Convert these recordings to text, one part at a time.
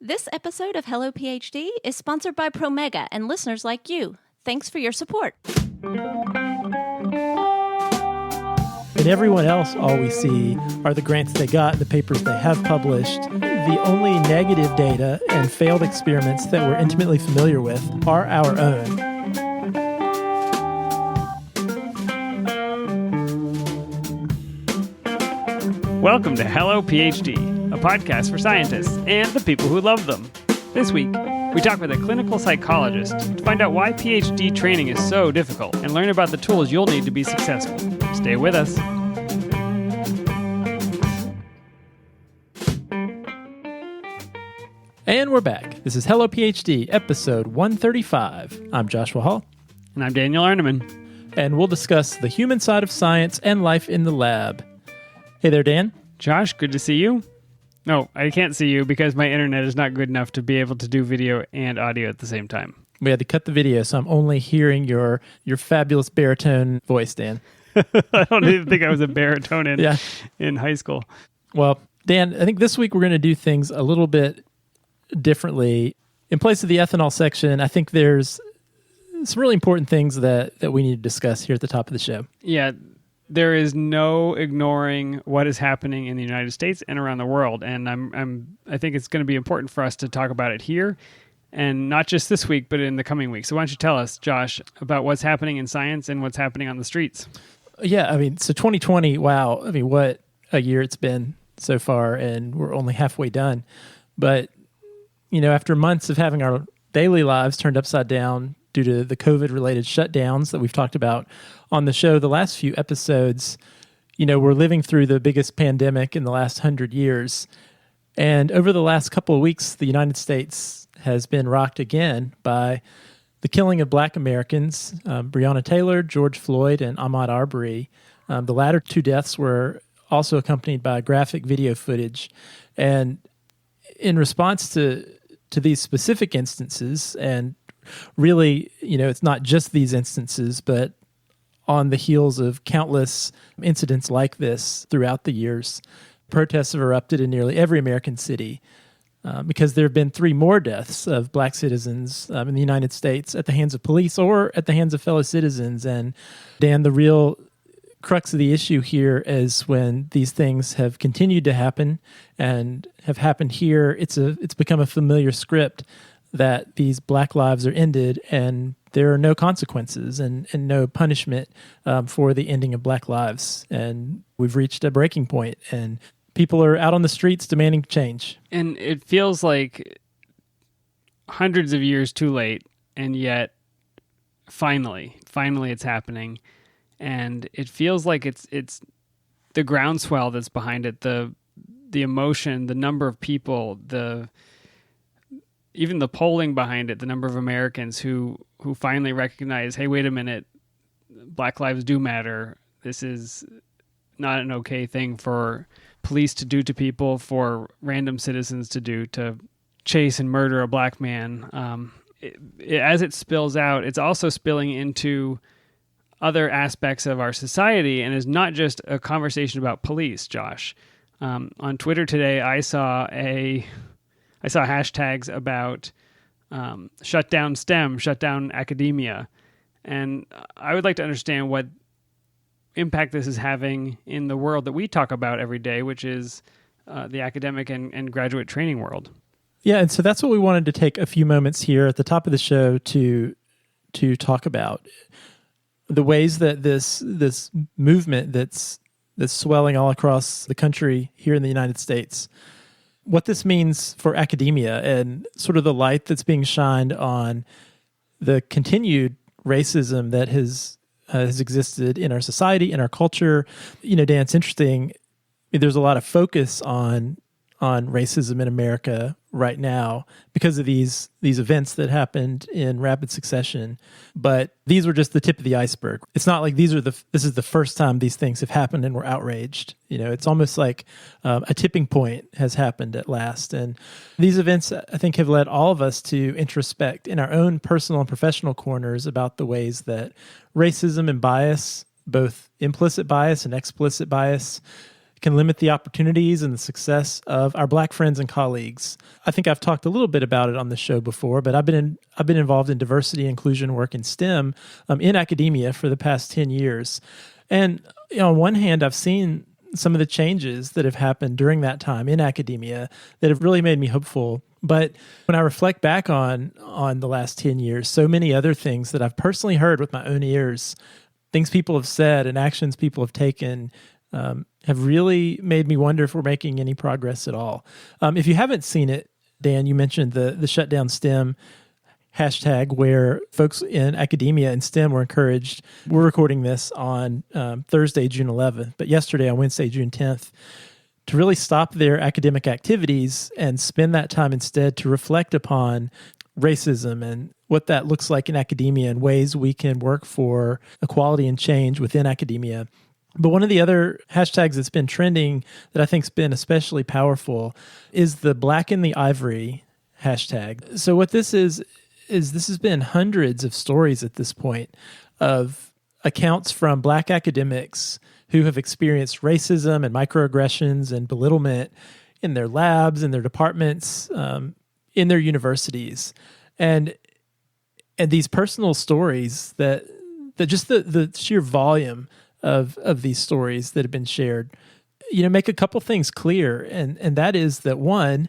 This episode of Hello PhD is sponsored by Promega and listeners like you. Thanks for your support. And everyone else, all we see are the grants they got, the papers they have published. The only negative data and failed experiments that we're intimately familiar with are our own. Welcome to Hello PhD, a podcast for scientists and the people who love them. This week, we talk with a clinical psychologist to find out why PhD training is so difficult and learn about the tools you'll need to be successful. Stay with us. And we're back. This is Hello PhD, episode 135. I'm Joshua Hall. And I'm Daniel Arneman. And we'll discuss the human side of science and life in the lab. Hey there, Dan. Josh, good to see you. No, I can't see you because my internet is not good enough to be able to do video and audio at the same time. We had to cut the video, so I'm only hearing your fabulous baritone voice, Dan. I don't even think I was a baritone in high school. Well, Dan, I think this week we're going to do things a little bit differently. In place of the ethanol section, I think there's some really important things that we need to discuss here at the top of the show. Yeah, there is no ignoring what is happening in the United States and around the world, and I think it's going to be important for us to talk about it here, and not just this week, but in the coming weeks. So why don't you tell us, Josh, about what's happening in science and what's happening on the streets? Yeah, so 2020, wow, what a year it's been so far, and we're only halfway done. But after months of having our daily lives turned upside down due to the COVID-related shutdowns that we've talked about on the show the last few episodes, we're living through the biggest pandemic in the last 100 years. And over the last couple of weeks, the United States has been rocked again by the killing of Black Americans, Breonna Taylor, George Floyd, and Ahmaud Arbery. The latter two deaths were also accompanied by graphic video footage. And in response to these specific instances, and really, it's not just these instances, but on the heels of countless incidents like this throughout the years, protests have erupted in nearly every American city because there have been 3 more deaths of Black citizens in the United States at the hands of police or at the hands of fellow citizens. And Dan, the real crux of the issue here is when these things have continued to happen and have happened here, it's become a familiar script that these Black lives are ended and there are no consequences and no punishment for the ending of Black lives. And we've reached a breaking point and people are out on the streets demanding change. And it feels like hundreds of years too late, and yet finally it's happening. And it feels like it's the groundswell that's behind it, the emotion, the number of people, even the polling behind it, the number of Americans who finally recognize, hey, wait a minute, Black lives do matter. This is not an okay thing for police to do to people, for random citizens to do, to chase and murder a Black man. As it spills out, it's also spilling into other aspects of our society, and is not just a conversation about police, Josh. On Twitter today, I saw hashtags about shut down STEM, shut down academia, and I would like to understand what impact this is having in the world that we talk about every day, which is the academic and graduate training world. Yeah, and so that's what we wanted to take a few moments here at the top of the show to talk about. The ways that this movement that's swelling all across the country here in the United States, what this means for academia and sort of the light that's being shined on the continued racism that has existed in our society, in our culture. Dan, it's interesting. There's a lot of focus on racism in America right now because of these events that happened in rapid succession. But these were just the tip of the iceberg. It's not like this is the first time these things have happened and we're outraged. It's almost like a tipping point has happened at last. And these events, I think, have led all of us to introspect in our own personal and professional corners about the ways that racism and bias, both implicit bias and explicit bias, can limit the opportunities and the success of our Black friends and colleagues. I think I've talked a little bit about it on the show before, but I've been involved in diversity inclusion work in STEM in academia for the past 10 years. And on one hand, I've seen some of the changes that have happened during that time in academia that have really made me hopeful. But when I reflect back on the last 10 years, so many other things that I've personally heard with my own ears, things people have said and actions people have taken, have really made me wonder if we're making any progress at all. If you haven't seen it, Dan, you mentioned the Shutdown STEM hashtag, where folks in academia and STEM were encouraged. We're recording this on Thursday, June 11th, but yesterday on Wednesday, June 10th, to really stop their academic activities and spend that time instead to reflect upon racism and what that looks like in academia and ways we can work for equality and change within academia. But one of the other hashtags that's been trending that I think's been especially powerful is the Blacken the Ivory hashtag. So what this is this has been hundreds of stories at this point of accounts from Black academics who have experienced racism and microaggressions and belittlement in their labs, in their departments, in their universities. And these personal stories that just the sheer volume of these stories that have been shared, make a couple things clear. And that is that, one,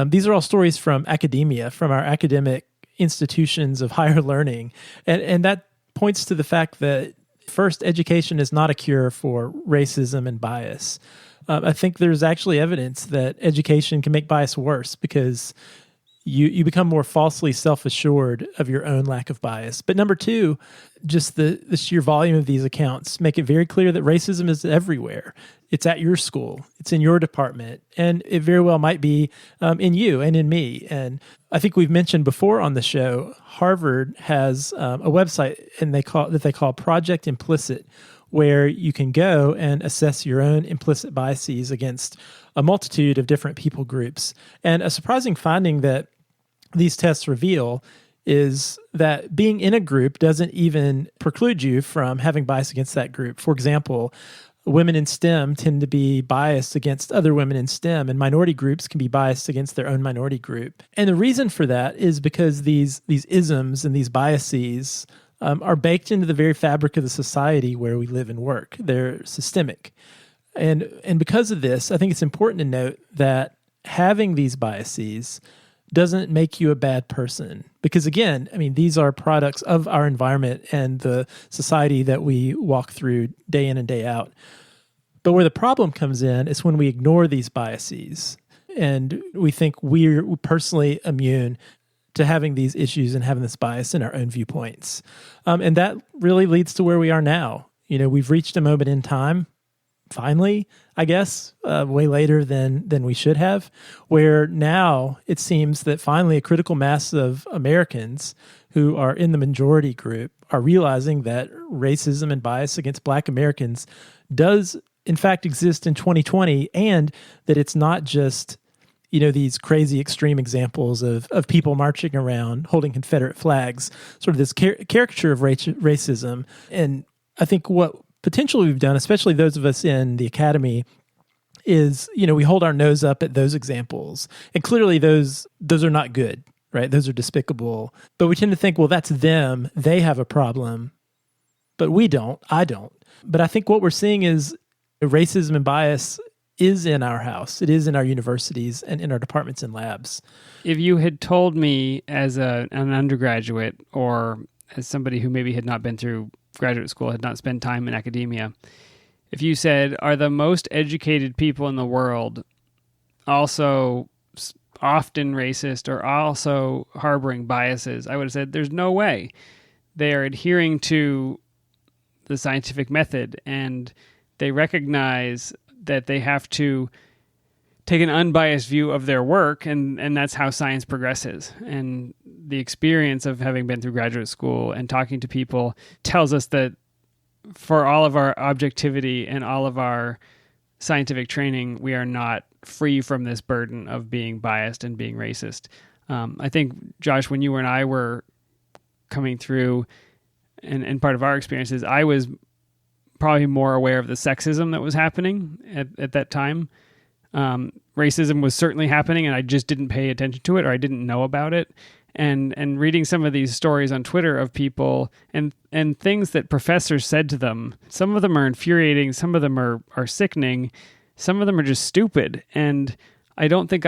these are all stories from academia, from our academic institutions of higher learning. And that points to the fact that, first, education is not a cure for racism and bias. I think there's actually evidence that education can make bias worse because you become more falsely self-assured of your own lack of bias. But number two, just the sheer volume of these accounts make it very clear that racism is everywhere. It's at your school. It's in your department. And it very well might be in you and in me. And I think we've mentioned before on the show, Harvard has a website and they call Project Implicit, where you can go and assess your own implicit biases against a multitude of different people groups. And a surprising finding that these tests reveal is that being in a group doesn't even preclude you from having bias against that group. For example, women in STEM tend to be biased against other women in STEM, and minority groups can be biased against their own minority group. And the reason for that is because these isms and these biases are baked into the very fabric of the society where we live and work. They're systemic. And because of this, I think it's important to note that having these biases doesn't make you a bad person. Because again, these are products of our environment and the society that we walk through day in and day out. But where the problem comes in is when we ignore these biases and we think we're personally immune to having these issues and having this bias in our own viewpoints. And that really leads to where we are now. We've reached a moment in time, finally, I guess, way later than we should have, where now it seems that finally a critical mass of Americans who are in the majority group are realizing that racism and bias against Black Americans does, in fact, exist in 2020, and that it's not just these crazy extreme examples of people marching around holding Confederate flags, sort of this caricature of racism. And I think what potentially we've done, especially those of us in the academy, is, we hold our nose up at those examples. And clearly those are not good, right? Those are despicable. But we tend to think, well, that's them. They have a problem. But we don't. I don't. But I think what we're seeing is racism and bias is in our house. It is in our universities and in our departments and labs. If you had told me as an undergraduate or as somebody who maybe had not been through graduate school, had not spent time in academia, if you said, are the most educated people in the world also often racist or also harboring biases, I would have said, there's no way. They are adhering to the scientific method and they recognize that they have to take an unbiased view of their work, and that's how science progresses. And the experience of having been through graduate school and talking to people tells us that for all of our objectivity and all of our scientific training, we are not free from this burden of being biased and being racist. I think, Josh, when you and I were coming through, and part of our experiences, I was probably more aware of the sexism that was happening at that time. Racism was certainly happening, and I just didn't pay attention to it, or I didn't know about it. And reading some of these stories on Twitter of people and things that professors said to them, some of them are infuriating, some of them are sickening, some of them are just stupid. And I don't think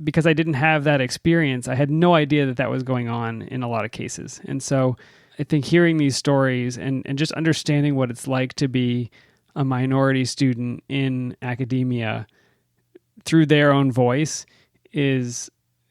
because I didn't have that experience, I had no idea that was going on in a lot of cases. And so I think hearing these stories and just understanding what it's like to be a minority student in academia through their own voice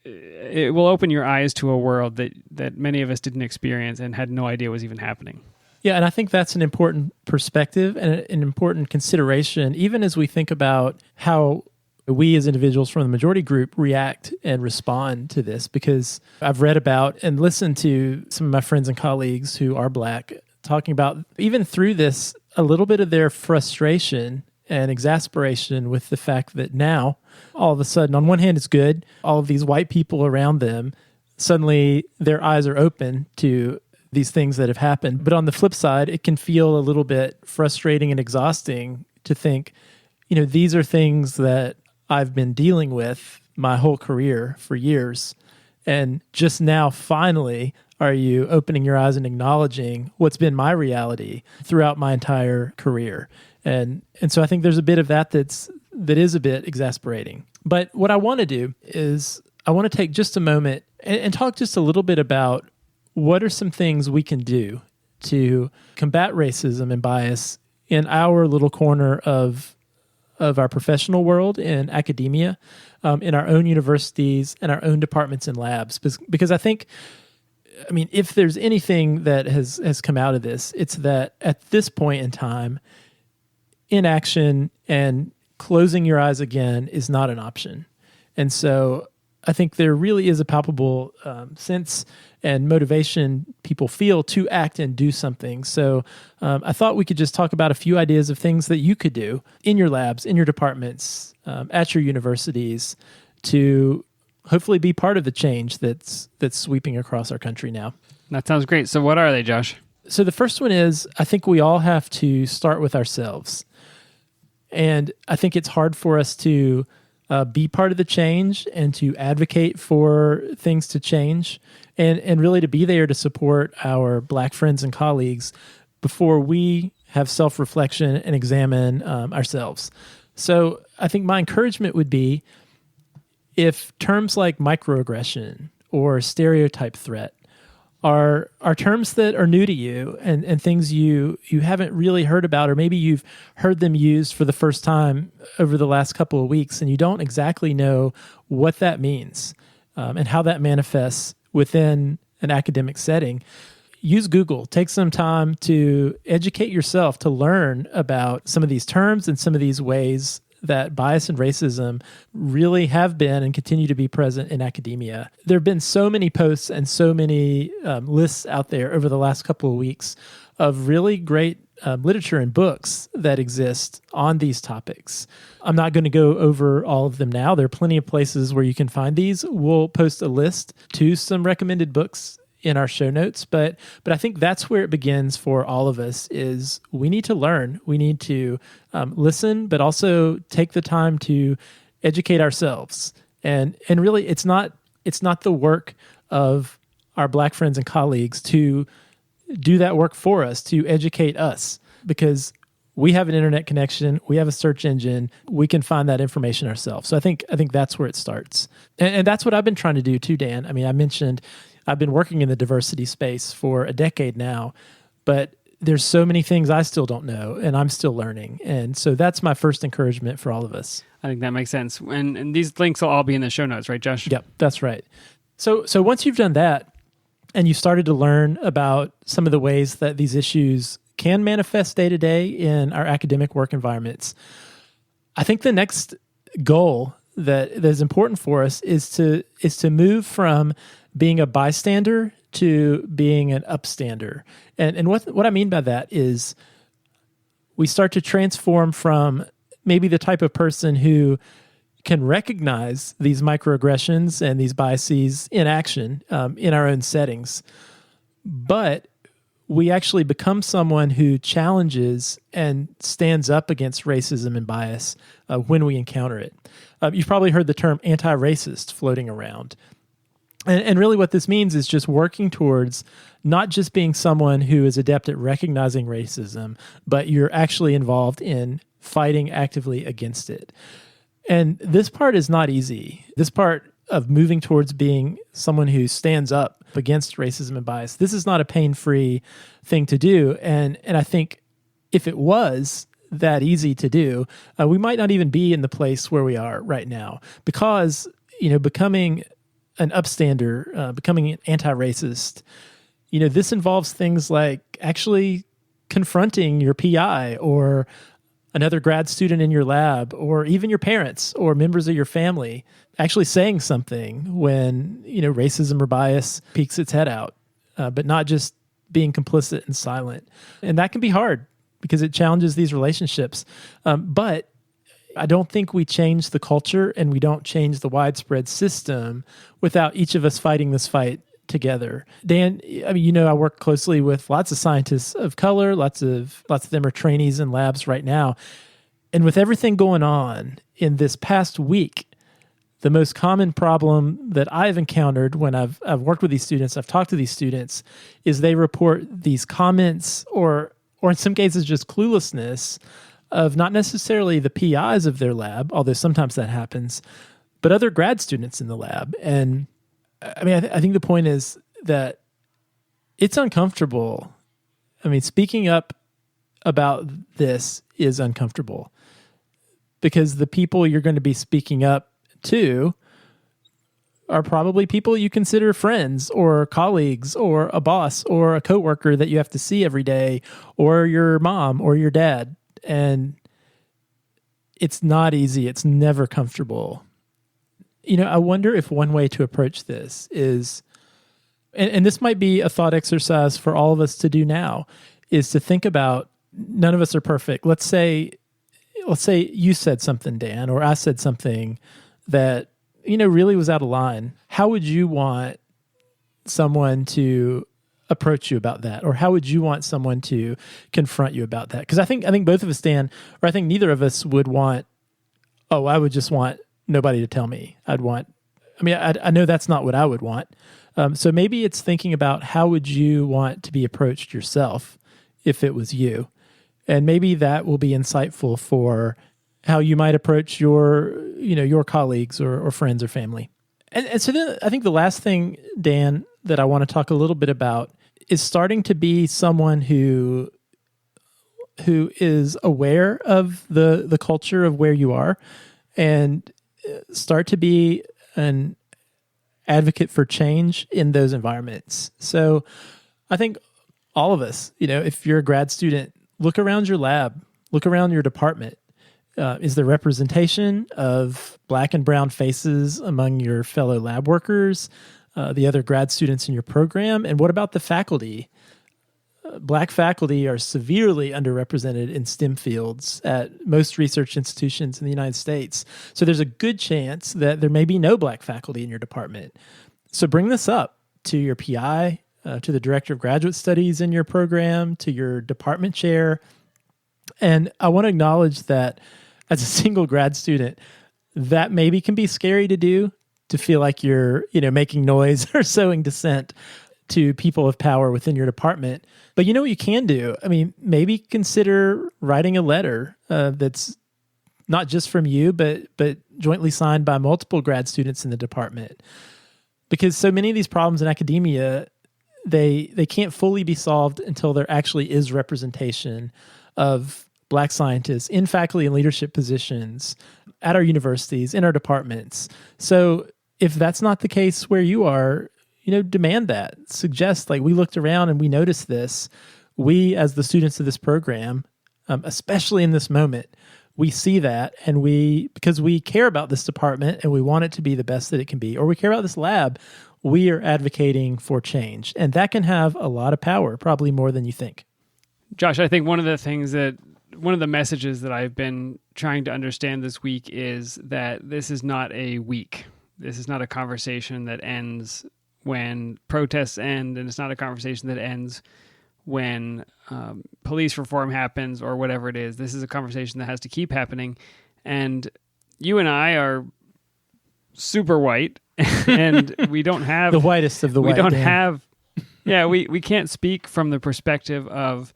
it will open your eyes to a world that many of us didn't experience and had no idea was even happening. Yeah, and I think that's an important perspective and an important consideration, even as we think about how we as individuals from the majority group react and respond to this, because I've read about and listened to some of my friends and colleagues who are Black talking about, even through this, a little bit of their frustration and exasperation with the fact that now, all of a sudden, on one hand, it's good. All of these white people around them, suddenly their eyes are open to these things that have happened. But on the flip side, it can feel a little bit frustrating and exhausting to think, these are things that I've been dealing with my whole career for years. And just now, finally, are you opening your eyes and acknowledging what's been my reality throughout my entire career? And so I think there's a bit of that that is a bit exasperating. But what I want to do is I want to take just a moment and talk just a little bit about what are some things we can do to combat racism and bias in our little corner of our professional world in academia, in our own universities and our own departments and labs. Because I think, if there's anything that has come out of this, it's that at this point in time, inaction and closing your eyes again is not an option. And so I think there really is a palpable sense and motivation people feel to act and do something. So I thought we could just talk about a few ideas of things that you could do in your labs, in your departments, at your universities to hopefully be part of the change that's sweeping across our country now. That sounds great. So what are they, Josh? So the first one is, I think we all have to start with ourselves. And I think it's hard for us to be part of the change and to advocate for things to change and really to be there to support our Black friends and colleagues before we have self-reflection and examine ourselves. So I think my encouragement would be, if terms like microaggression or stereotype threat are terms that are new to you and things you haven't really heard about, or maybe you've heard them used for the first time over the last couple of weeks and you don't exactly know what that means and how that manifests within an academic setting, use Google. Take some time to educate yourself, to learn about some of these terms and some of these ways that bias and racism really have been and continue to be present in academia. There have been so many posts and so many lists out there over the last couple of weeks of really great literature and books that exist on these topics. I'm not going to go over all of them now. There are plenty of places where you can find these. We'll post a list to some recommended books in our show notes, but I think that's where it begins for all of us. Is we need to learn, we need to listen, but also take the time to educate ourselves. And really, it's not the work of our Black friends and colleagues to do that work for us, to educate us, because we have an internet connection, we have a search engine, we can find that information ourselves. So I think that's where it starts, and that's what I've been trying to do too, Dan. I mentioned I've been working in the diversity space for a decade now, but there's so many things I still don't know and I'm still learning. And so that's my first encouragement for all of us. I think that makes sense. And these links will all be in the show notes, right, Josh? Yep, that's right. So once you've done that and you started to learn about some of the ways that these issues can manifest day to day in our academic work environments, I think the next goal that is important for us is to move from being a bystander to being an upstander. And what I mean by that is we start to transform from maybe the type of person who can recognize these microaggressions and these biases in action in our own settings. But we actually become someone who challenges and stands up against racism and bias when we encounter it. You've probably heard the term anti-racist floating around. And really what this means is just working towards not just being someone who is adept at recognizing racism, but you're actually involved in fighting actively against it. And this part is not easy. This part of moving towards being someone who stands up against racism and bias, this is not a pain-free thing to do. And I think if it was that easy to do, we might not even be in the place where we are right now, because, becoming an upstander, becoming an anti-racist, this involves things like actually confronting your PI or another grad student in your lab, or even your parents or members of your family, actually saying something when, racism or bias peeks its head out, but not just being complicit and silent. And that can be hard because it challenges these relationships. But I don't think we change the culture and we don't change the widespread system without each of us fighting this fight together. Dan, I work closely with lots of scientists of color. Lots of them are trainees in labs right now. And with everything going on in this past week, the most common problem that I've encountered when I've worked with these students, I've talked to these students, is they report these comments or in some cases just cluelessness of not necessarily the PIs of their lab, although sometimes that happens, but other grad students in the lab. And I think the point is that it's uncomfortable. Speaking up about this is uncomfortable because the people you're going to be speaking up to are probably people you consider friends or colleagues or a boss or a coworker that you have to see every day, or your mom or your dad. And it's not easy. It's never comfortable. I wonder if one way to approach this is, and this might be a thought exercise for all of us to do now, is to think about, none of us are perfect. Let's say you said something, Dan, or I said something that, really was out of line. How would you want someone to approach you about that? Or how would you want someone to confront you about that? Because I think both of us, Dan, or I think neither of us would want, I would just want nobody to tell me. I know that's not what I would want. So maybe it's thinking about how would you want to be approached yourself if it was you? And maybe that will be insightful for how you might approach your colleagues or friends or family. And so then I think the last thing, Dan, that I want to talk a little bit about is starting to be someone who is aware of the culture of where you are and start to be an advocate for change in those environments. So I think all of us, if you're a grad student, look around your lab, look around your department. Is there representation of Black and brown faces among your fellow lab workers, the other grad students in your program? And what about the faculty? Black faculty are severely underrepresented in STEM fields at most research institutions in the United States. So there's a good chance that there may be no Black faculty in your department. So bring this up to your PI, to the director of graduate studies in your program, to your department chair. And I want to acknowledge that as a single grad student, that maybe can be scary to do, to feel like you're, making noise or sowing dissent to people of power within your department. But you know what you can do? Maybe consider writing a letter that's not just from you, but jointly signed by multiple grad students in the department. Because so many of these problems in academia, they can't fully be solved until there actually is representation of Black scientists in faculty and leadership positions at our universities, in our departments. So if that's not the case where you are, demand that. Suggest, we looked around and we noticed this. We, as the students of this program, especially in this moment, we see that, and because we care about this department and we want it to be the best that it can be, or we care about this lab, we are advocating for change. And that can have a lot of power, probably more than you think. Josh, I think one of the messages that I've been trying to understand this week is that this is not a week. This is not a conversation that ends when protests end, and it's not a conversation that ends when police reform happens or whatever it is. This is a conversation that has to keep happening. And you and I are super white, and we don't have the whitest of the white. We don't Dan. have, we can't speak from the perspective of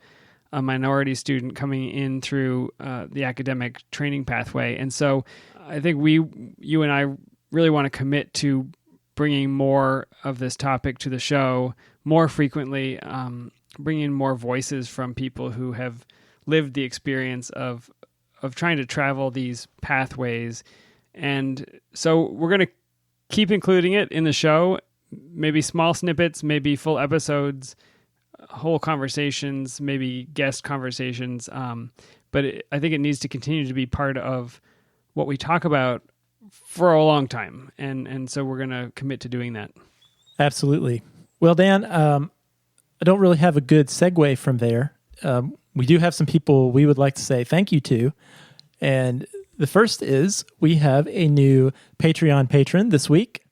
a minority student coming in through the academic training pathway. And so I think you and I really want to commit to bringing more of this topic to the show more frequently, bringing more voices from people who have lived the experience of trying to travel these pathways. And so we're going to keep including it in the show, maybe small snippets, maybe full episodes, whole conversations, maybe guest conversations. But I think it needs to continue to be part of what we talk about for a long time. And so we're going to commit to doing that. Absolutely. Well, Dan, I don't really have a good segue from there. We do have some people we would like to say thank you to. And the first is we have a new Patreon patron this week.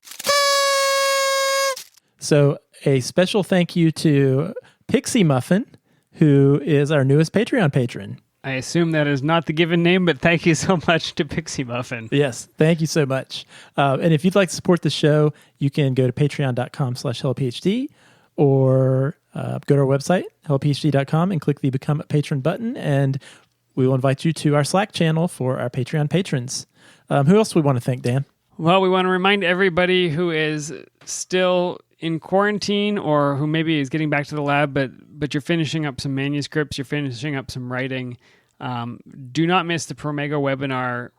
So a special thank you to Pixie Muffin, who is our newest Patreon patron. I assume that is not the given name, but thank you so much to Pixie Muffin. Yes, thank you so much. And if you'd like to support the show, you can go to patreon.com/HelloPhD or go to our website, hellophd.com, and click the Become a Patron button, and we will invite you to our Slack channel for our Patreon patrons. Who else do we want to thank, Dan? Well, we want to remind everybody who is still in quarantine or who maybe is getting back to the lab, but you're finishing up some manuscripts, you're finishing up some writing. Do not miss the Promega webinar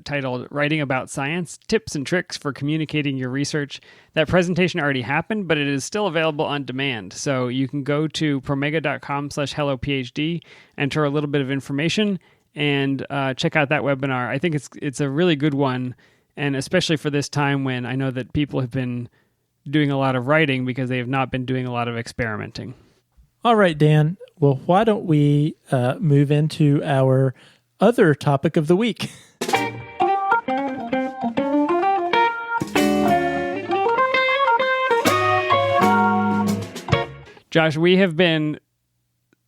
titled Writing About Science, Tips and Tricks for Communicating Your Research. That presentation already happened, but it is still available on demand. So you can go to promega.com/hellophd, enter a little bit of information, and check out that webinar. I think it's a really good one, and especially for this time when I know that people have been doing a lot of writing because they have not been doing a lot of experimenting. All right, Dan. Well, why don't we move into our other topic of the week? Josh, we have been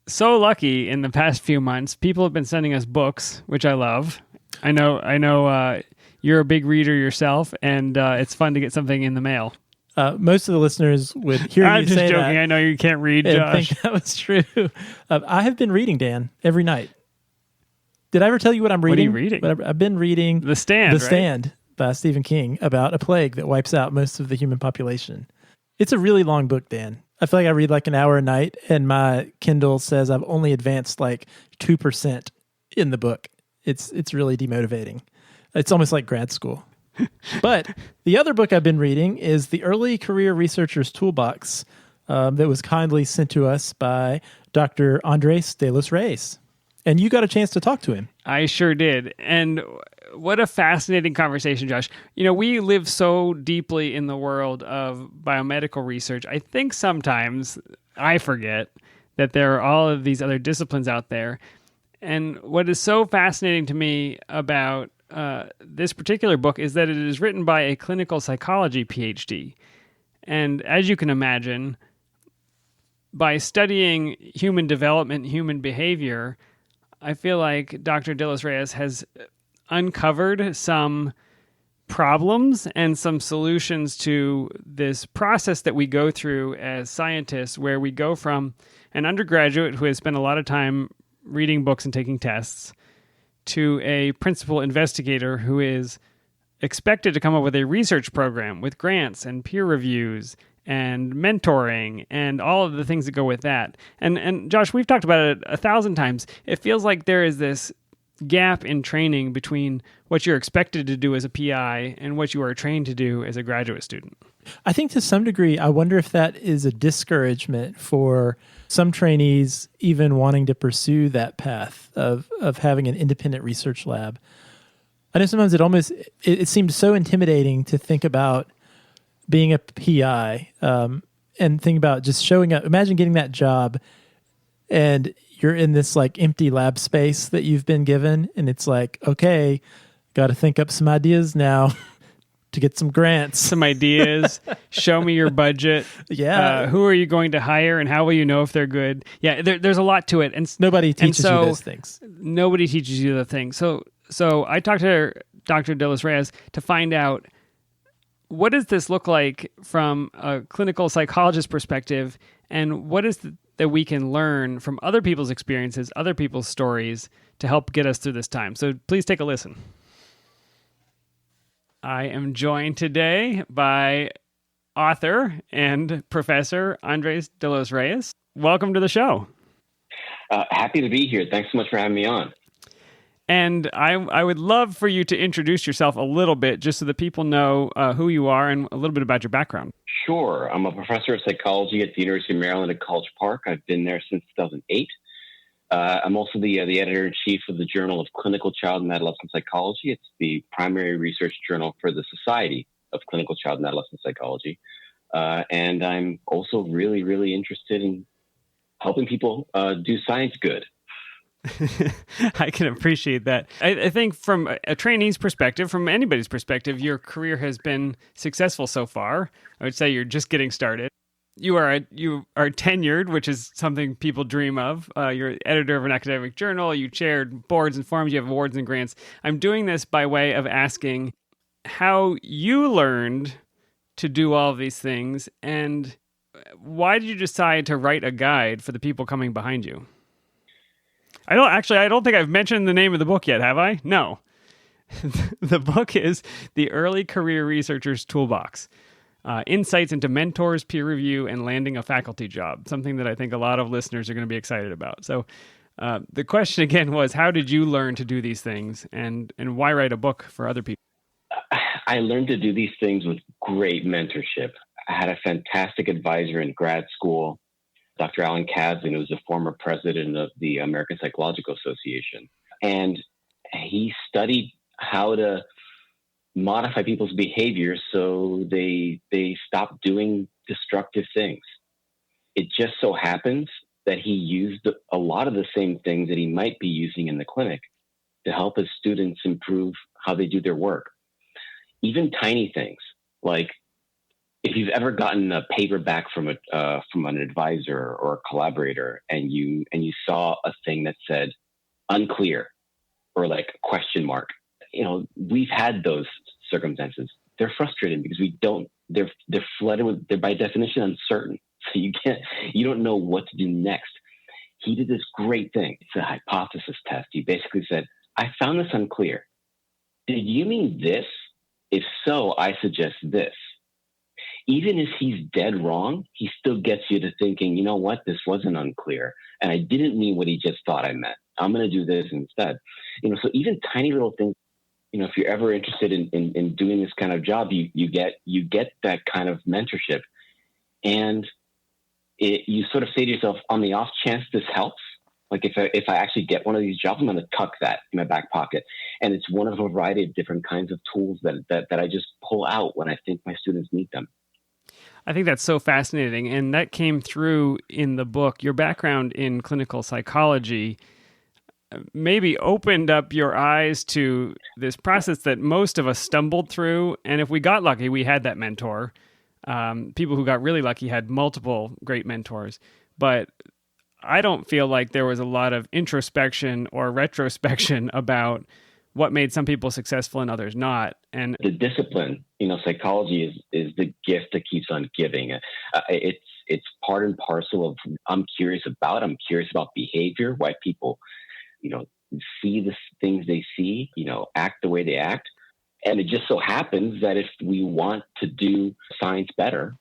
so lucky in the past few months. People have been sending us books, which I love. I know you're a big reader yourself, and it's fun to get something in the mail. Most of the listeners would hear I'm you just say joking. that I know you can't read, and Josh. think that was true. I have been reading, Dan, every night. Did I ever tell you what I'm reading? What are you reading? I've been reading The Stand, The right? Stand by Stephen King about a plague that wipes out most of the human population. It's a really long book, Dan. I feel like I read like an hour a night, and my Kindle says I've only advanced like 2% in the book. It's really demotivating. It's almost like grad school. But the other book I've been reading is The Early Career Researcher's Toolbox that was kindly sent to us by Dr. Andres de los Reyes. And you got a chance to talk to him. I sure did. And what a fascinating conversation, Josh. You know, we live so deeply in the world of biomedical research. I think sometimes I forget that there are all of these other disciplines out there. And what is so fascinating to me about this particular book is that it is written by a clinical psychology PhD. And as you can imagine, by studying human development, human behavior, I feel like Dr. de los Reyes has uncovered some problems and some solutions to this process that we go through as scientists, where we go from an undergraduate who has spent a lot of time reading books and taking tests to a principal investigator who is expected to come up with a research program with grants and peer reviews and mentoring and all of the things that go with that. And Josh, we've talked about it 1,000 times. It feels like there is this gap in training between what you're expected to do as a PI and what you are trained to do as a graduate student. I think to some degree, I wonder if that is a discouragement for some trainees even wanting to pursue that path of having an independent research lab. I know sometimes it seems so intimidating to think about being a PI and think about just showing up. Imagine getting that job and you're in this like empty lab space that you've been given, and it's like, okay, got to think up some ideas now. to get some grants. Some ideas. Show me your budget. Yeah. Who are you going to hire, and how will you know if they're good? Yeah, there's a lot to it, and Nobody teaches you those things. Nobody teaches you the things. So I talked to Dr. De Los Reyes to find out, what does this look like from a clinical psychologist perspective, and what is that we can learn from other people's experiences, other people's stories, to help get us through this time. So please take a listen. I am joined today by author and professor Andres De Los Reyes. Welcome to the show. Happy to be here. Thanks so much for having me on. And I would love for you to introduce yourself a little bit, just so that people know who you are and a little bit about your background. Sure. I'm a professor of psychology at the University of Maryland at College Park. I've been there since 2008. I'm also the editor-in-chief of the Journal of Clinical Child and Adolescent Psychology. It's the primary research journal for the Society of Clinical Child and Adolescent Psychology. And I'm also really, really interested in helping people do science good. I can appreciate that. I think from a trainee's perspective, from anybody's perspective, your career has been successful so far. I would say you're just getting started. You are tenured, which is something people dream of. You're editor of an academic journal. You chaired boards and forums. You have awards and grants. I'm doing this by way of asking how you learned to do all of these things, and why did you decide to write a guide for the people coming behind you? I don't think I've mentioned the name of the book yet, have I? No. The book is The Early Career Researcher's Toolbox. Insights into mentors, peer review, and landing a faculty job. Something that I think a lot of listeners are going to be excited about. So the question again was, how did you learn to do these things, and why write a book for other people? I learned to do these things with great mentorship. I had a fantastic advisor in grad school, Dr. Alan Kadzin, who was the former president of the American Psychological Association. And he studied how to modify people's behavior so they stop doing destructive things. It just so happens that he used a lot of the same things that he might be using in the clinic to help his students improve how they do their work. Even tiny things, like if you've ever gotten a paperback from an advisor or a collaborator, and you saw a thing that said unclear or like a question mark, we've had those circumstances. They're frustrating because they're flooded with, they're by definition uncertain. So you don't know what to do next. He did this great thing. It's a hypothesis test. He basically said, I found this unclear. Did you mean this? If so, I suggest this. Even if he's dead wrong, he still gets you to thinking, you know what, this wasn't unclear. And I didn't mean what he just thought I meant. I'm going to do this instead. So even tiny little things, if you're ever interested in doing this kind of job, you get that kind of mentorship. And you sort of say to yourself, on the off chance this helps, like if I actually get one of these jobs, I'm going to tuck that in my back pocket. And it's one of a variety of different kinds of tools that I just pull out when I think my students need them. I think that's so fascinating, and that came through in the book. Your background in clinical psychology maybe opened up your eyes to this process that most of us stumbled through, and if we got lucky, we had that mentor. People who got really lucky had multiple great mentors, but I don't feel like there was a lot of introspection or retrospection about what made some people successful and others not. And the discipline, psychology is the gift that keeps on giving. It's part and parcel of I'm curious about behavior, why people, see the things they see, act the way they act. And it just so happens that if we want to do science better,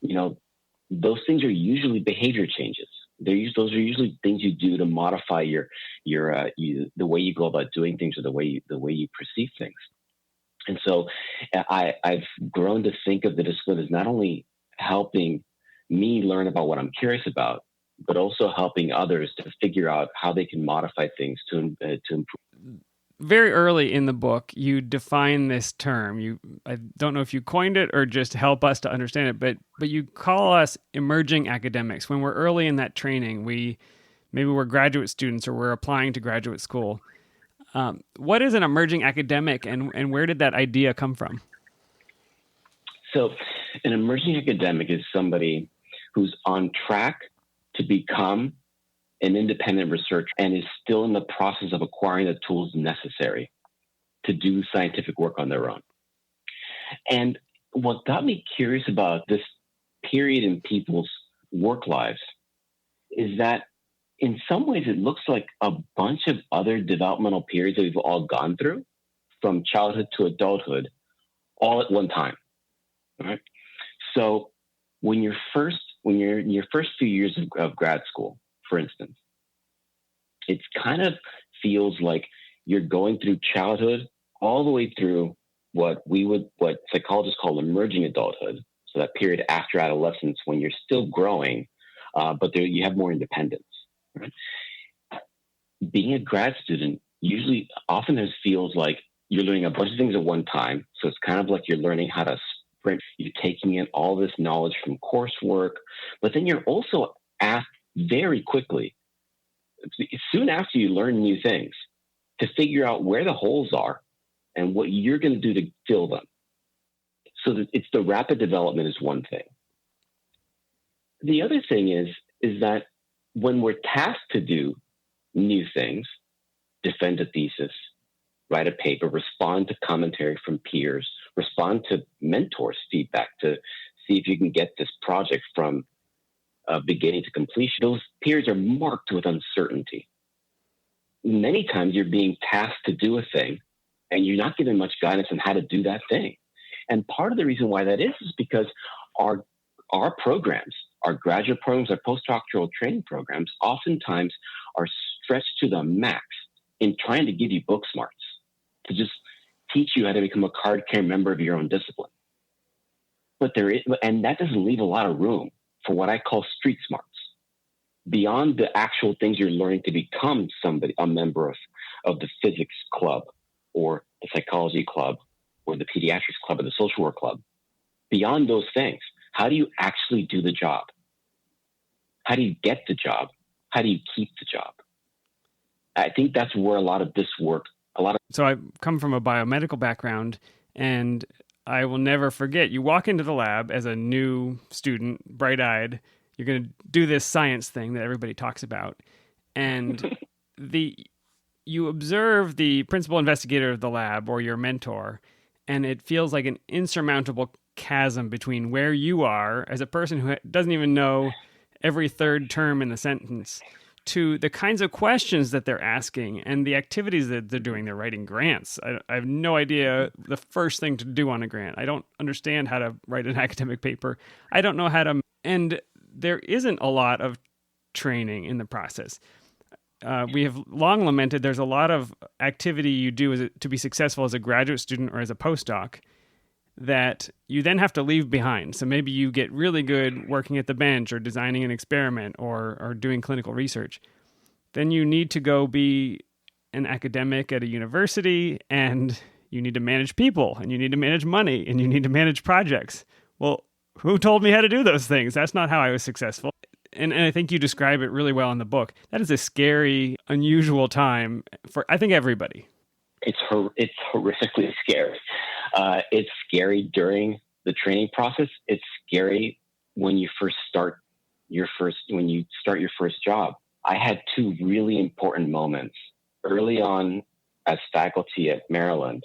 those things are usually behavior changes. Those are usually things you do to modify the way you go about doing things, or the way you perceive things. And so I've grown to think of the discipline as not only helping me learn about what I'm curious about, but also helping others to figure out how they can modify things to improve. Very early in the book, you define this term. I don't know if you coined it or just help us to understand it, but you call us emerging academics. When we're early in that training, maybe we're graduate students or we're applying to graduate school. What is an emerging academic, and where did that idea come from? So an emerging academic is somebody who's on track to become an independent researcher and is still in the process of acquiring the tools necessary to do scientific work on their own. And what got me curious about this period in people's work lives is that in some ways it looks like a bunch of other developmental periods that we've all gone through, from childhood to adulthood, all at one time. Right? So when you're in your first few years of grad school, for instance, it kind of feels like you're going through childhood all the way through what psychologists call emerging adulthood. So that period after adolescence when you're still growing, but you have more independence. Right? Being a grad student often feels like you're learning a bunch of things at one time. So it's kind of like you're learning how to sprint. You're taking in all this knowledge from coursework, but then you're also asked very quickly, soon after you learn new things, to figure out where the holes are and what you're going to do to fill them. So that it's the rapid development is one thing. The other thing is that when we're tasked to do new things, defend a thesis, write a paper, respond to commentary from peers, respond to mentors' feedback to see if you can get this project from beginning to completion, those periods are marked with uncertainty. Many times you're being tasked to do a thing and you're not given much guidance on how to do that thing. And part of the reason why that is because our programs, our graduate programs, our postdoctoral training programs, oftentimes are stretched to the max in trying to give you book smarts, to just teach you how to become a card-carrying member of your own discipline. And that doesn't leave a lot of room for what I call street smarts. Beyond the actual things you're learning to become a member of the physics club or the psychology club or the pediatrics club or the social work club, beyond those things, how do you actually do the job? How do you get the job? How do you keep the job? I think that's where a lot of this work, So I come from a biomedical background, and I will never forget, you walk into the lab as a new student, bright-eyed, you're going to do this science thing that everybody talks about, and you observe the principal investigator of the lab or your mentor, and it feels like an insurmountable chasm between where you are as a person who doesn't even know every third term in the sentence to the kinds of questions that they're asking and the activities that they're doing. They're writing grants. I have no idea the first thing to do on a grant. I don't understand how to write an academic paper. I don't know how to... And there isn't a lot of training in the process. We have long lamented there's a lot of activity you do to be successful as a graduate student or as a postdoc that you then have to leave behind. So maybe you get really good working at the bench or designing an experiment or doing clinical research. Then you need to go be an academic at a university, and you need to manage people, and you need to manage money, and you need to manage projects. Well, who told me how to do those things? That's not how I was successful. And I think you describe it really well in the book. That is a scary, unusual time for, I think, everybody. It's horrifically scary. It's scary during the training process. It's scary when you start your first job. I had two really important moments early on as faculty at Maryland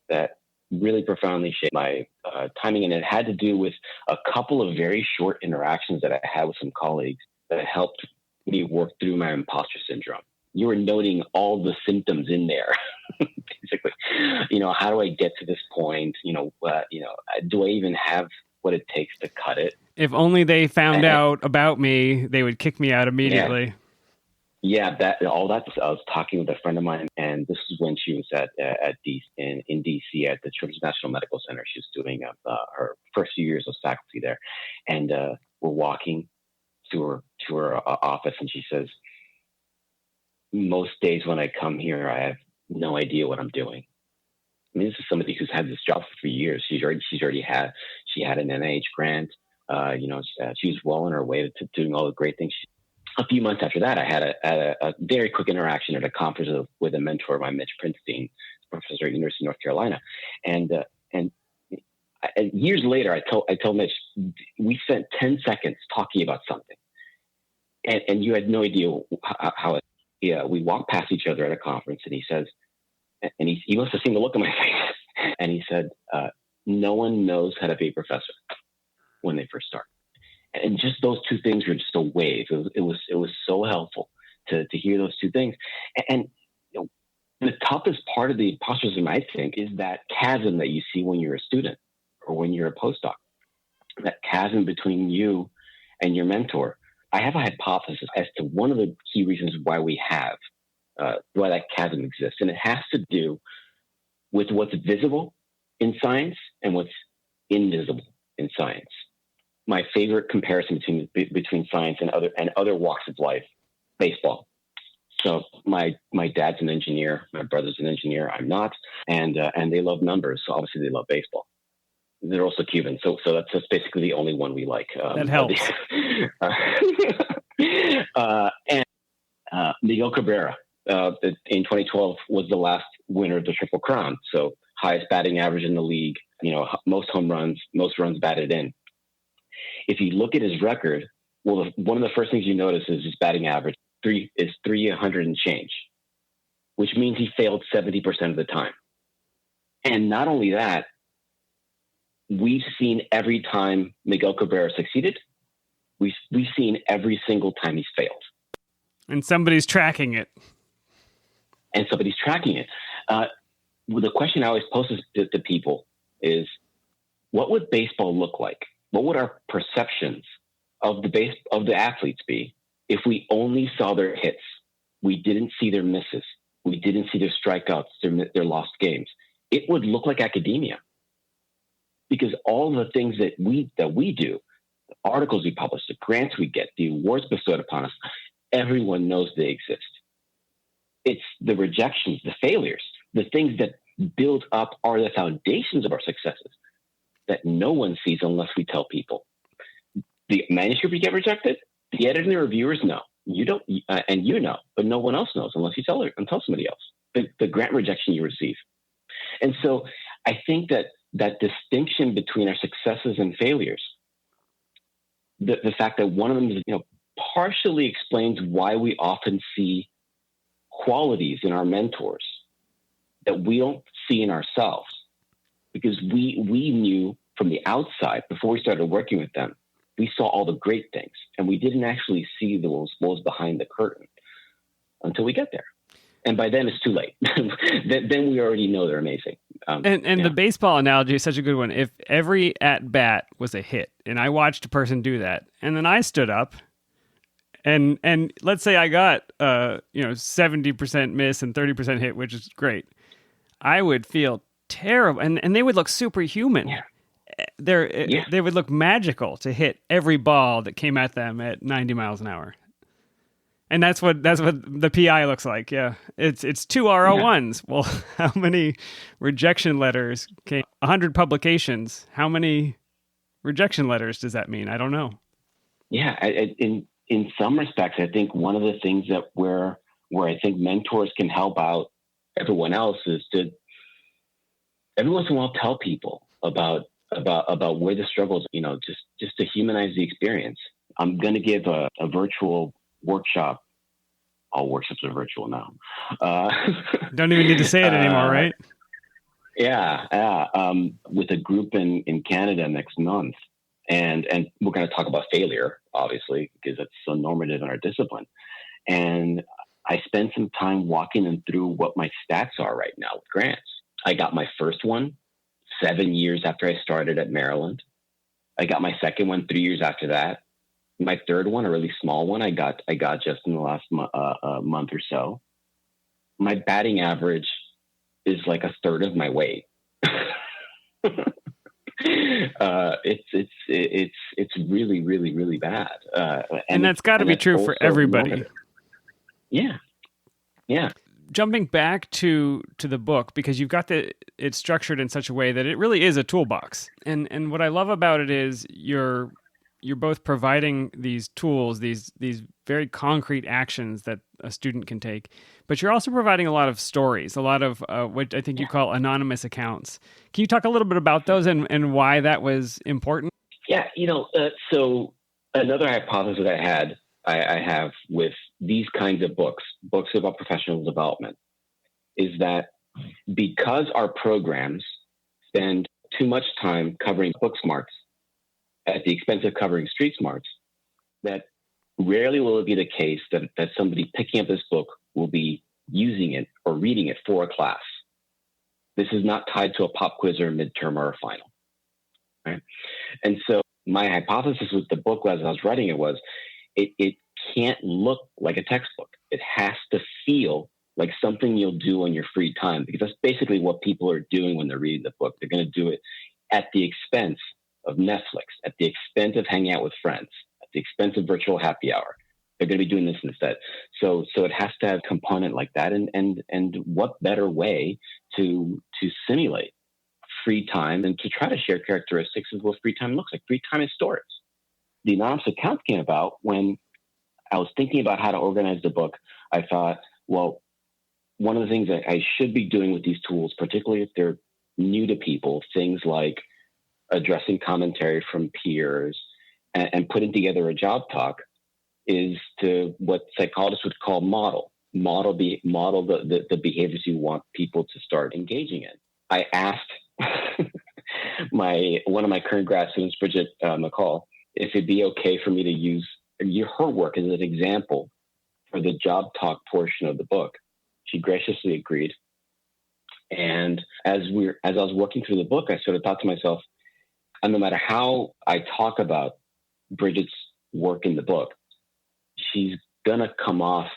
that really profoundly shaped my timing, and it had to do with a couple of very short interactions that I had with some colleagues that helped me work through my imposter syndrome. You were noting all the symptoms in there, basically. How do I get to this point? Do I even have what it takes to cut it? If only they found out about me, they would kick me out immediately. Yeah, I was talking with a friend of mine, and this is when she was in DC at the Children's National Medical Center. She was doing her first few years of faculty there, and we're walking to her office, and she says, "Most days when I come here, I have no idea what I'm doing." I mean, this is somebody who's had this job for 3 years. She had an NIH grant. She was well on her way to doing all the great things. A few months after that, I had a very quick interaction at a conference with a mentor of mine, Mitch Prinstein, professor at the University of North Carolina, and And years later, I told Mitch, we spent 10 seconds talking about something, and you had no idea how it. Yeah, we walked past each other at a conference, and he says, and he must have seen the look on my face, and he said, "No one knows how to be a professor when they first start." And just those two things were just a wave. It was so helpful to hear those two things, and you know, the toughest part of the imposterism, I think, is that chasm that you see when you're a student or when you're a postdoc, that chasm between you and your mentor. I have a hypothesis as to one of the key reasons why why that chasm exists. And it has to do with what's visible in science and what's invisible in science. My favorite comparison between science and other walks of life, baseball. So my dad's an engineer, my brother's an engineer, I'm not, and they love numbers, so obviously they love baseball. They're also Cuban, so that's basically the only one we like. That helps. And Miguel Cabrera in 2012 was the last winner of the Triple Crown, so highest batting average in the league, most home runs, most runs batted in. If you look at his record, well, one of the first things you notice is his batting average. 300 and change, which means he failed 70% of the time. And not only that, we've seen every time Miguel Cabrera succeeded, we've seen every single time he's failed. And somebody's tracking it. The question I always pose to people is, what would baseball look like? What would our perceptions of the athletes be if we only saw their hits? We didn't see their misses. We didn't see their strikeouts, their lost games. It would look like academia, because all the things that we do, the articles we publish, the grants we get, the awards bestowed upon us, everyone knows they exist. It's the rejections, the failures, the things that build up are the foundations of our successes that no one sees unless we tell people. The manuscript you get rejected, the editor and the reviewers know. You don't, and but no one else knows unless you tell somebody else. The grant rejection you receive. And so I think that distinction between our successes and failures, the fact that one of them is, partially explains why we often see qualities in our mentors that we don't see in ourselves, because we knew from the outside, before we started working with them, we saw all the great things, and we didn't actually see what was behind the curtain until we get there. And by then it's too late. then we already know they're amazing. The baseball analogy is such a good one. If every at bat was a hit, and I watched a person do that, and then I stood up, and let's say I got 70% miss and 30% hit, which is great, I would feel terrible, and they would look superhuman. Yeah. They would look magical to hit every ball that came at them at 90 miles an hour. And that's what the PI looks like. Yeah. It's 2 R01s. Yeah. Well, how many rejection letters came? 100 publications. How many rejection letters does that mean? I don't know. Yeah. In some respects, I think one of the things that where I think mentors can help out everyone else is to every once in a while tell people about where the struggles, just to humanize the experience. I'm going to give a virtual workshop. All workshops are virtual now. Don't even need to say it anymore, right? Yeah. With a group in Canada next month. And we're going to talk about failure, obviously, because it's so normative in our discipline. And I spent some time walking them through what my stats are right now with grants. I got my first one 7 years after I started at Maryland. I got my second one 3 years after that. My third one, a really small one, I got just in the last month or so. My batting average is like a third of my weight. It's really, really, really bad. And that's got to be true for everybody. Normative. Yeah. Jumping back to the book, because you've got it's structured in such a way that it really is a toolbox. And what I love about it is you're both providing these tools, these very concrete actions that a student can take. But you're also providing a lot of stories, a lot of what I think you call anonymous accounts. Can you talk a little bit about those and why that was important? Yeah, so another hypothesis I have with these kinds of books about professional development, is that because our programs spend too much time covering book smarts at the expense of covering street smarts, that rarely will it be the case that somebody picking up this book will be using it or reading it for a class. This is not tied to a pop quiz or a midterm or a final. Right? And so my hypothesis with the book as I was writing it was, it can't look like a textbook. It has to feel like something you'll do on your free time, because that's basically what people are doing when they're reading the book. They're going to do it at the expense of Netflix, at the expense of hanging out with friends, at the expense of virtual happy hour. They're going to be doing this instead. So it has to have a component like that. And what better way to simulate free time and to try to share characteristics of what free time looks like. Free time is stories. The anonymous account came about when I was thinking about how to organize the book. I thought, well, one of the things that I should be doing with these tools, particularly if they're new to people, things like addressing commentary from peers and putting together a job talk, is to what psychologists would call model the behaviors you want people to start engaging in. I asked one of my current grad students, Bridget McCall, if it'd be okay for me to use her work as an example for the job talk portion of the book. She graciously agreed. And as I was working through the book, I sort of thought to myself, no matter how I talk about Bridget's work in the book, she's gonna come off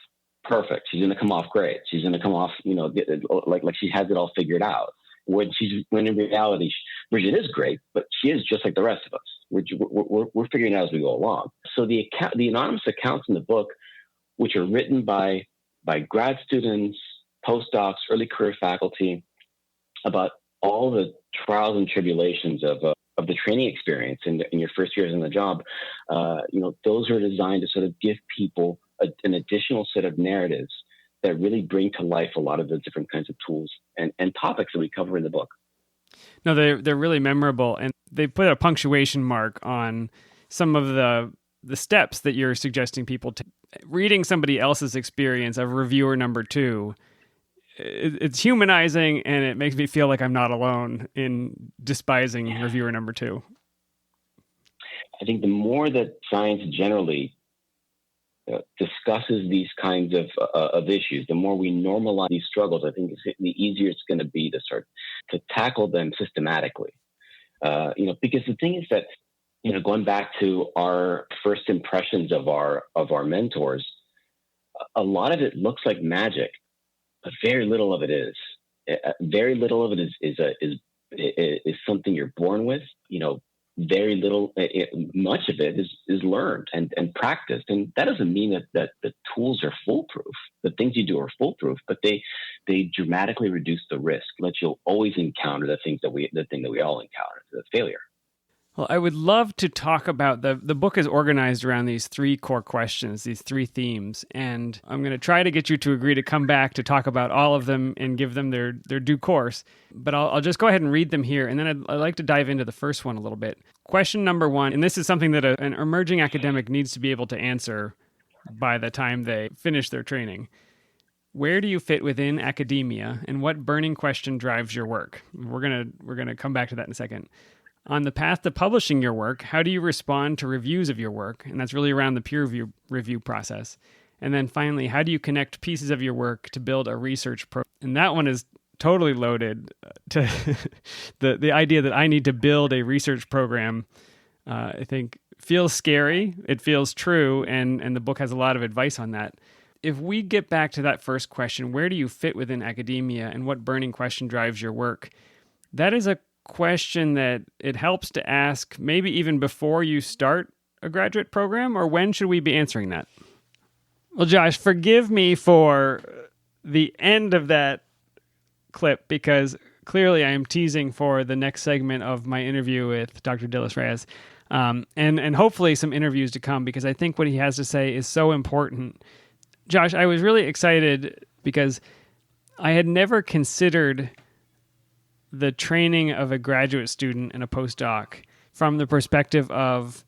perfect. She's gonna come off great. She's gonna come off, like she has it all figured out. When in reality, Bridget is great, but she is just like the rest of us. We're figuring it out as we go along. So the anonymous accounts in the book, which are written by grad students, postdocs, early career faculty, about all the trials and tribulations of the training experience in your first years on the job, those are designed to sort of give people an additional set of narratives that really bring to life a lot of the different kinds of tools and topics that we cover in the book. No, they're really memorable, and they put a punctuation mark on some of the steps that you're suggesting people take. Reading somebody else's experience of reviewer number 2, it's humanizing, and it makes me feel like I'm not alone in despising reviewer number 2. I think the more that science generally discusses these kinds of issues, the more we normalize these struggles, I think the easier it's going to be to start to tackle them systematically. Because the thing is that, going back to our first impressions of our mentors, a lot of it looks like magic, but very little of it is. Very little of it is something you're born with. Very little, much of it is learned and practiced. And that doesn't mean that the tools are foolproof. The things you do are foolproof, but they dramatically reduce the risk that you'll always encounter the thing that we all encounter, the failure. Well, I would love to talk about the book is organized around these 3 core questions, these 3 themes, and I'm going to try to get you to agree to come back to talk about all of them and give them their due course. But I'll just go ahead and read them here, and then I'd like to dive into the first one a little bit. Question number 1, and this is something that an emerging academic needs to be able to answer by the time they finish their training. Where do you fit within academia, and what burning question drives your work? We're gonna come back to that in a second. On the path to publishing your work, how do you respond to reviews of your work? And that's really around the peer review process. And then finally, how do you connect pieces of your work to build a research program? And that one is totally loaded to the idea that I need to build a research program, I think feels scary. It feels true. And the book has a lot of advice on that. If we get back to that first question, where do you fit within academia and what burning question drives your work? That is a question that it helps to ask maybe even before you start a graduate program, or when should we be answering that? Well, Josh, forgive me for the end of that clip, because clearly I am teasing for the next segment of my interview with Dr. Dilys Reyes, and hopefully some interviews to come, because I think what he has to say is so important. Josh, I was really excited because I had never considered the training of a graduate student and a postdoc from the perspective of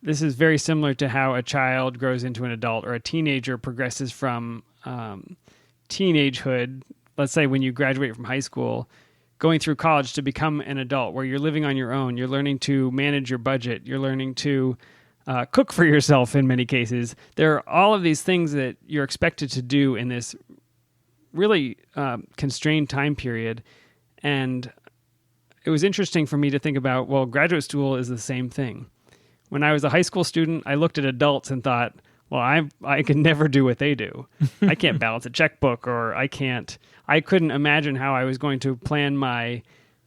this is very similar to how a child grows into an adult or a teenager progresses from teenagehood, let's say when you graduate from high school, going through college to become an adult where you're living on your own, you're learning to manage your budget, you're learning to cook for yourself in many cases. There are all of these things that you're expected to do in this really constrained time period. And it was interesting for me to think about, well, graduate school is the same thing. When I was a high school student, I looked at adults and thought, well, I can never do what they do. I can't balance a checkbook, or I couldn't imagine how I was going to plan my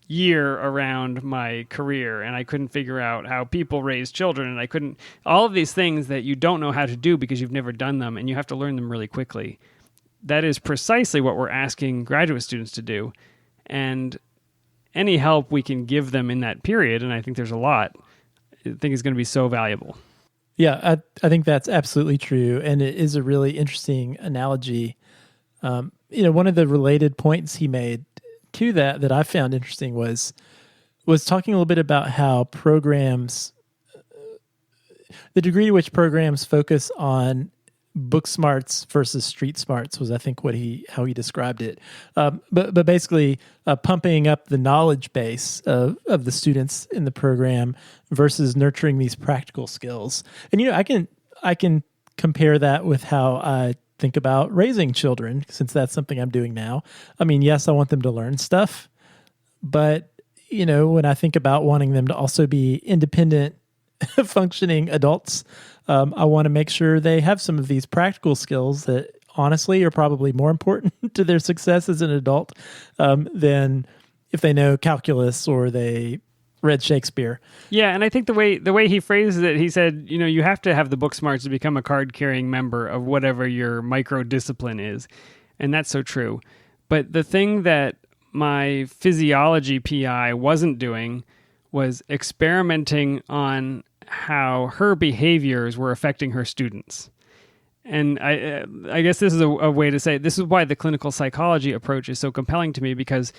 year around my career, and I couldn't figure out how people raise children, and all of these things that you don't know how to do because you've never done them, and you have to learn them really quickly. That is precisely what we're asking graduate students to do. And any help we can give them in that period, and I think there's a lot, I think is going to be so valuable. Yeah, I think that's absolutely true. And it is a really interesting analogy. One of the related points he made to that I found interesting was talking a little bit about how programs, the degree to which programs focus on book smarts versus street smarts was, I think, how he described it. But basically, pumping up the knowledge base of the students in the program versus nurturing these practical skills. And I can compare that with how I think about raising children, since that's something I'm doing now. I mean, yes, I want them to learn stuff, but when I think about wanting them to also be independent, functioning adults, I want to make sure they have some of these practical skills that honestly are probably more important to their success as an adult than if they know calculus or they read Shakespeare. Yeah, and I think the way he phrases it, he said, you have to have the book smarts to become a card-carrying member of whatever your micro-discipline is. And that's so true. But the thing that my physiology PI wasn't doing was experimenting on how her behaviors were affecting her students. And I guess this is a way to say, this is why the clinical psychology approach is so compelling to me, because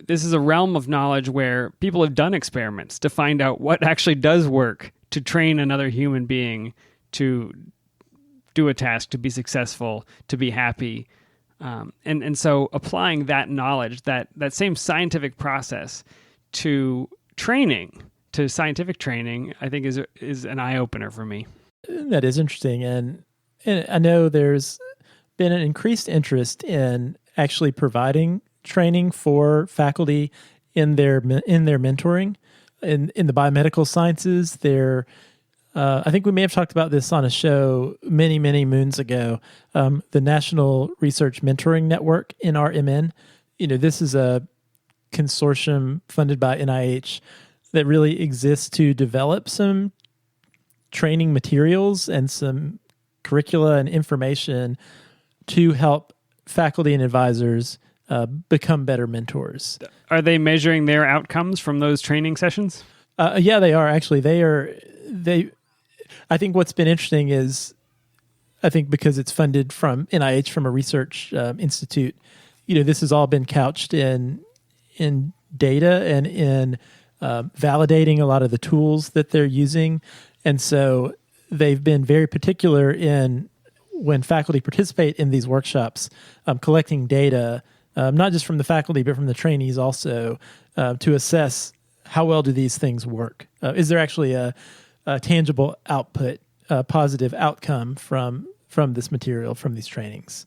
this is a realm of knowledge where people have done experiments to find out what actually does work to train another human being to do a task, to be successful, to be happy. And so applying that knowledge, that same scientific process to training, to scientific training, I think is an eye-opener for me. That is interesting. And I know there's been an increased interest in actually providing training for faculty in their mentoring. In the biomedical sciences, I think we may have talked about this on a show many, many moons ago. The National Research Mentoring Network, NRMN. This is a consortium funded by NIH that really exists to develop some training materials and some curricula and information to help faculty and advisors become better mentors. Are they measuring their outcomes from those training sessions? Yeah, they are actually. I think what's been interesting is, I think because it's funded from NIH, from a research institute, this has all been couched in data and in validating a lot of the tools that they're using. And so they've been very particular in, when faculty participate in these workshops, collecting data, not just from the faculty, but from the trainees also, to assess how well do these things work. Is there actually a tangible output, a positive outcome from this material, from these trainings?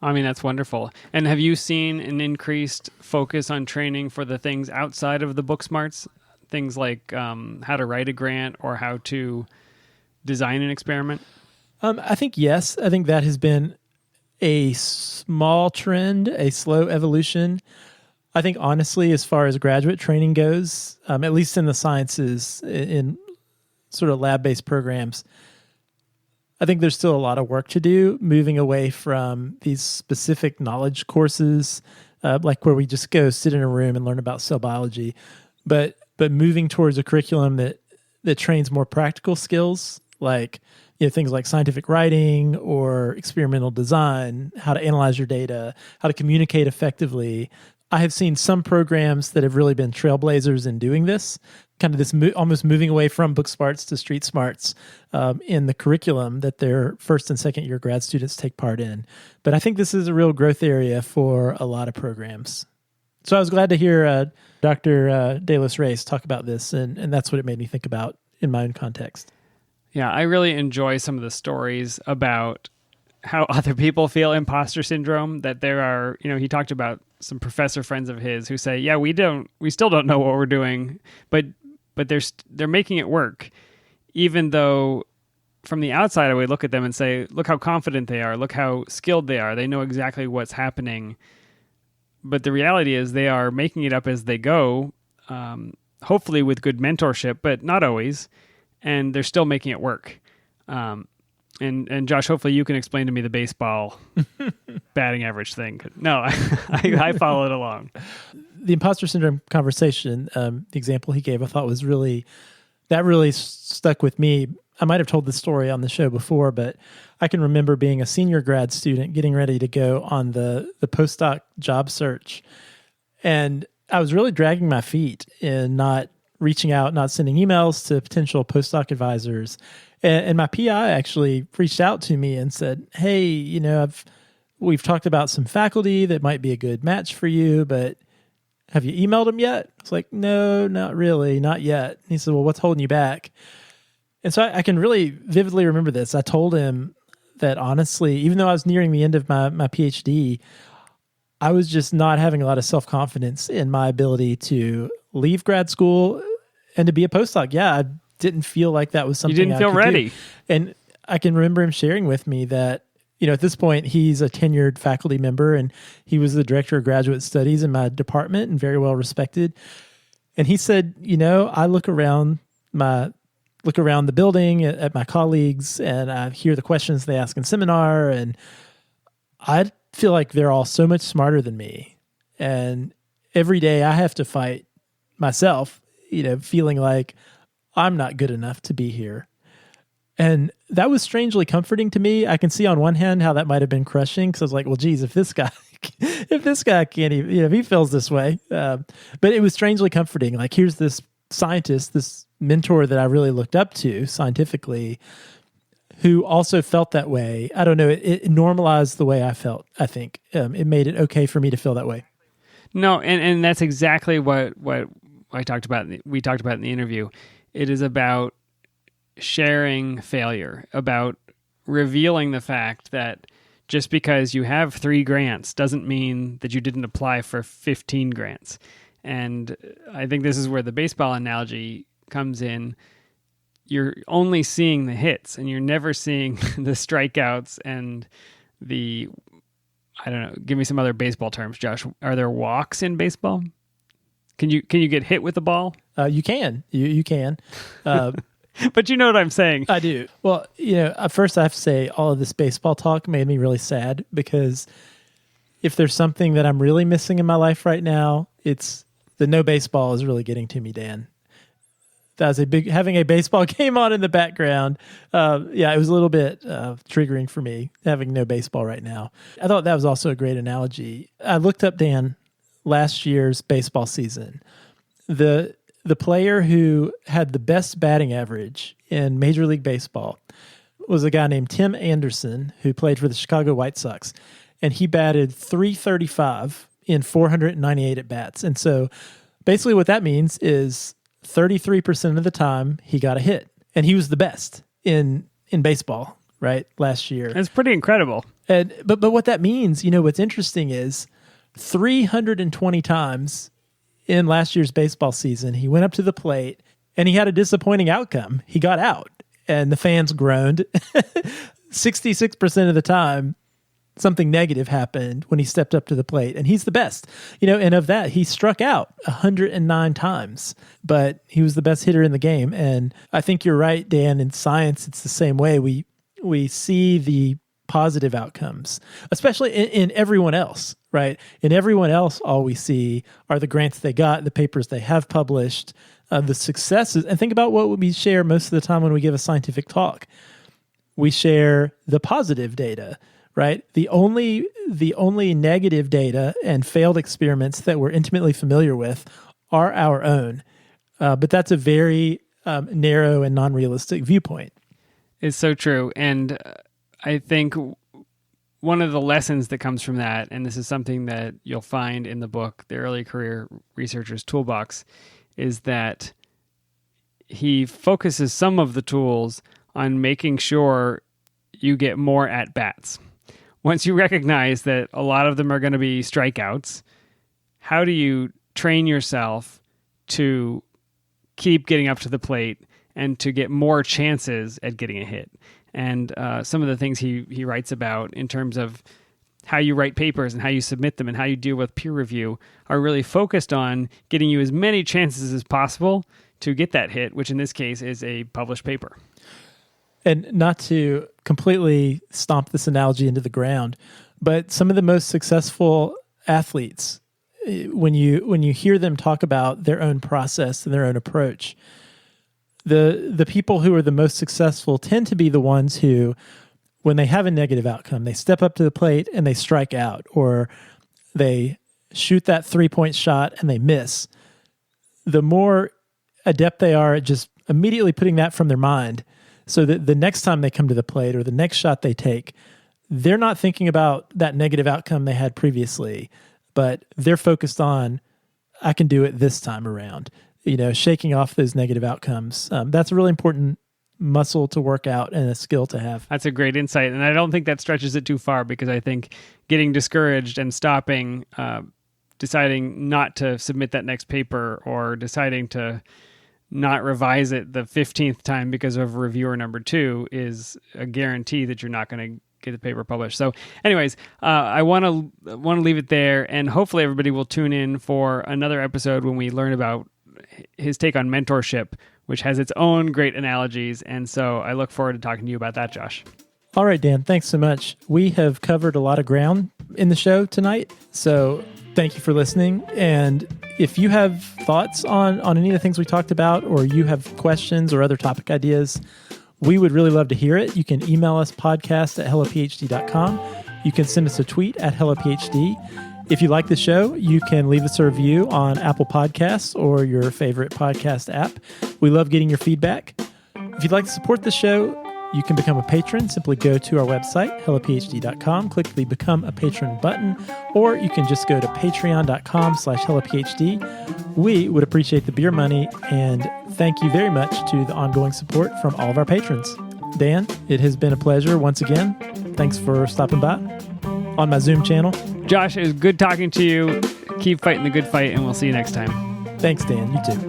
I mean, that's wonderful. And have you seen an increased focus on training for the things outside of the book smarts? Things like how to write a grant or how to design an experiment? I think yes. I think that has been a small trend, a slow evolution. I think honestly, as far as graduate training goes, at least in the sciences, in sort of lab-based programs, I think there's still a lot of work to do, moving away from these specific knowledge courses, like where we just go sit in a room and learn about cell biology, but moving towards a curriculum that trains more practical skills, like things like scientific writing or experimental design, how to analyze your data, how to communicate effectively. I have seen some programs that have really been trailblazers in doing this, kind of this almost moving away from book smarts to street smarts in the curriculum that their first and second year grad students take part in. But I think this is a real growth area for a lot of programs. So I was glad to hear Dr. De Los Reyes talk about this, and that's what it made me think about in my own context. Yeah, I really enjoy some of the stories about how other people feel imposter syndrome, that there are, he talked about some professor friends of his who say, yeah, we still don't know what we're doing, but they're making it work. Even though from the outside, I would look at them and say, look how confident they are. Look how skilled they are. They know exactly what's happening. But the reality is they are making it up as they go, hopefully with good mentorship, but not always. And they're still making it work. And Josh, hopefully you can explain to me the baseball batting average thing. No, I followed along. The imposter syndrome conversation, the example he gave, I thought was really stuck with me. I might have told this story on the show before, but I can remember being a senior grad student getting ready to go on the postdoc job search. And I was really dragging my feet in not reaching out, not sending emails to potential postdoc advisors. And my PI actually reached out to me and said, hey, we've talked about some faculty that might be a good match for you, but have you emailed them yet? I was like, no, not really, not yet. And he said, well, what's holding you back? And so I can really vividly remember this. I told him that honestly, even though I was nearing the end of my PhD, I was just not having a lot of self-confidence in my ability to leave grad school and to be a postdoc. Yeah, I didn't feel like that was something you didn't feel ready. Do. And I can remember him sharing with me that, at this point, he's a tenured faculty member and he was the director of graduate studies in my department and very well respected. And he said, I look around the building at my colleagues and I hear the questions they ask in seminar, and I feel like they're all so much smarter than me. And every day I have to fight myself, feeling like I'm not good enough to be here. And that was strangely comforting to me. I can see on one hand how that might have been crushing, because I was like, well, geez, if this guy can't even, if he feels this way. But it was strangely comforting. Like, here's this scientist, this mentor that I really looked up to scientifically, who also felt that way. I don't know. It normalized the way I felt, I think. It made it okay for me to feel that way. No, and that's exactly what I talked about. We talked about in the interview. It is about sharing failure, about revealing the fact that just because you have 3 grants doesn't mean that you didn't apply for 15 grants. And I think this is where the baseball analogy comes in. You're only seeing the hits and you're never seeing the strikeouts and the, I don't know, give me some other baseball terms, Josh. Are there walks in baseball? Can you get hit with the ball? You can. You can. But you know what I'm saying. I do. Well, at first I have to say all of this baseball talk made me really sad, because if there's something that I'm really missing in my life right now, it's the no baseball is really getting to me, Dan. That was having a baseball game on in the background. It was a little bit triggering for me, having no baseball right now. I thought that was also a great analogy. I looked up, Dan, last year's baseball season. The player who had the best batting average in Major League Baseball was a guy named Tim Anderson, who played for the Chicago White Sox. And he batted .335 in 498 at-bats. And so basically what that means is 33% of the time he got a hit. And he was the best in baseball, right, last year. That's pretty incredible. But what that means, what's interesting is 320 times in last year's baseball season, he went up to the plate and he had a disappointing outcome. He got out and the fans groaned. 66% of the time, something negative happened when he stepped up to the plate, and he's the best. And of that, he struck out 109 times, but he was the best hitter in the game. And I think you're right, Dan. In science, it's the same way. We see the positive outcomes, especially in everyone else, right? In everyone else, all we see are the grants they got, the papers they have published, the successes. And think about what we share most of the time when we give a scientific talk. we share the positive data, right? The only negative data and failed experiments that we're intimately familiar with are our own. But that's a very narrow and non-realistic viewpoint. It's so true. And I think one of the lessons that comes from that, and this is something that you'll find in the book, The Early Career Researcher's Toolbox, is that he focuses some of the tools on making sure you get more at-bats. Once you recognize that a lot of them are going to be strikeouts, how do you train yourself to keep getting up to the plate and to get more chances at getting a hit? And some of the things he writes about in terms of how you write papers and how you submit them and how you deal with peer review are really focused on getting you as many chances as possible to get that hit, which in this case is a published paper. And not to completely stomp this analogy into the ground, but some of the most successful athletes, when you hear them talk about their own process and their own approach, the people who are the most successful tend to be the ones who, when they have a negative outcome, they step up to the plate and they strike out, or they shoot that 3-point shot and they miss. The more adept they are at just immediately putting that from their mind, so that the next time they come to the plate or the next shot they take, they're not thinking about that negative outcome they had previously, but they're focused on, I can do it this time around, shaking off those negative outcomes. That's a really important muscle to work out and a skill to have. That's a great insight. And I don't think that stretches it too far, because I think getting discouraged and stopping, deciding not to submit that next paper, or deciding to not revise it the 15th time because of reviewer number 2 is a guarantee that you're not going to get the paper published. So anyways, I want to leave it there, and hopefully everybody will tune in for another episode when we learn about his take on mentorship, which has its own great analogies. And so I look forward to talking to you about that, Josh. All right, Dan, thanks so much. We have covered a lot of ground in the show tonight, so thank you for listening. And if you have thoughts on any of the things we talked about, or you have questions or other topic ideas, we would really love to hear it. You can email us podcast@hellophd.com. You can send us a tweet at hellophd. If you like the show, you can leave us a review on Apple Podcasts or your favorite podcast app. We love getting your feedback. If you'd like to support the show, you can become a patron. Simply go to our website, hellophd.com, click the Become a Patron button, or you can just go to patreon.com/hellophd. We would appreciate the beer money, and thank you very much to the ongoing support from all of our patrons. Dan, it has been a pleasure once again. Thanks for stopping by on my Zoom channel. Josh, it was good talking to you. Keep fighting the good fight, and we'll see you next time. Thanks, Dan. You too.